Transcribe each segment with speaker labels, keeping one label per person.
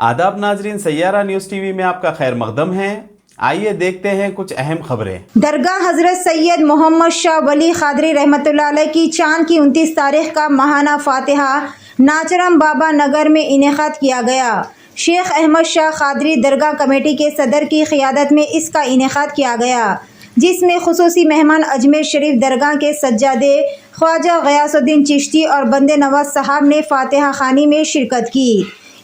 Speaker 1: आदाब नाजरीन, Saiyaara news TV में आपका खैर मकदम है। आइए देखते हैं कुछ अहम खबरें।
Speaker 2: दरगाह हजरत सैयद मोहम्मद शाह वली खादरी रहमतुल्लाह अलैह की चांद की 29 तारीख का महाना फातिहा नाचरम बाबा नगर में इनेकाद किया गया। शेख अहमद शाह खादरी दरगाह कमेटी के सदर की क़ियादत में इसका इनेकाद किया गया, जिसमें खुसूसी मेहमान अजमेर शरीफ दरगाह के सज्जादे ख्वाजा गयासुद्दीन चिश्ती और बंदे नवाज साहब ने फातिहा खानी में शिरकत की।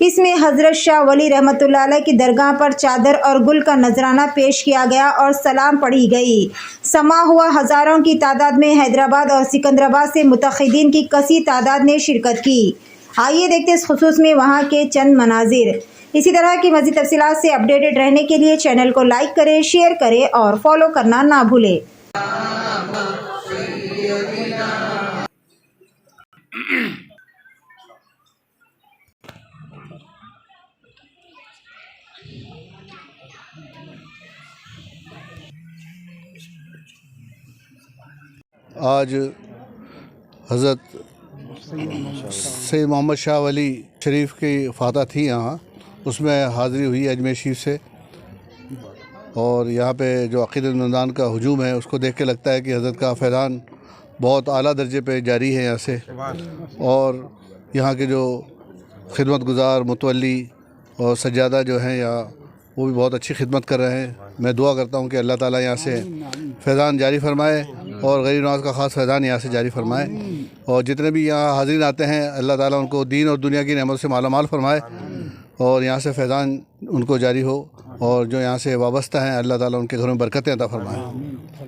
Speaker 2: इसमें हज़रत शाह वली रहमतुल्लाह अलैह की दरगाह पर चादर और गुल का नजराना पेश किया गया और सलाम पढ़ी गई। समा हुआ हज़ारों की तादाद में हैदराबाद और सिकंदराबाद से मुतखिदीन की कसी तादाद ने शिरकत की। आइए देखते इस खुसूस में वहाँ के चंद मनाजिर। इसी तरह की मज़ीद तफसीलात से अपडेटेड रहने के लिए चैनल को लाइक करें, शेयर करें और फॉलो करना ना भूलें।
Speaker 3: आज हज़रत सैयद मोहम्मद शाह वली शरीफ की फातह थी यहाँ, उसमें हाज़िरी हुई अजमेर शरीफ से। और यहाँ पे जो अक़ीदतमंदान का हुजूम है उसको देख के लगता है कि हज़रत का फैज़ान बहुत आला दर्जे पे जारी है यहाँ से। और यहाँ के जो खिदमत गुज़ार मुतवल्ली और सज्जादा जो हैं यहाँ, वो भी बहुत अच्छी खिदमत कर रहे हैं। मैं दुआ करता हूँ कि अल्लाह ताला यहाँ से फैज़ान जारी फरमाए और गरीब नवाज़ का ख़ास फैज़ान यहाँ से जारी फरमाए। और जितने भी यहाँ हाज़रीन आते हैं, अल्लाह ताला उनको दीन और दुनिया की नेमत से मालामाल फरमाए और यहाँ से फैज़ान उनको जारी हो। और जो यहाँ से वाबस्ता हैं, अल्लाह ताला उनके घरों में बरकतें अता फरमाए।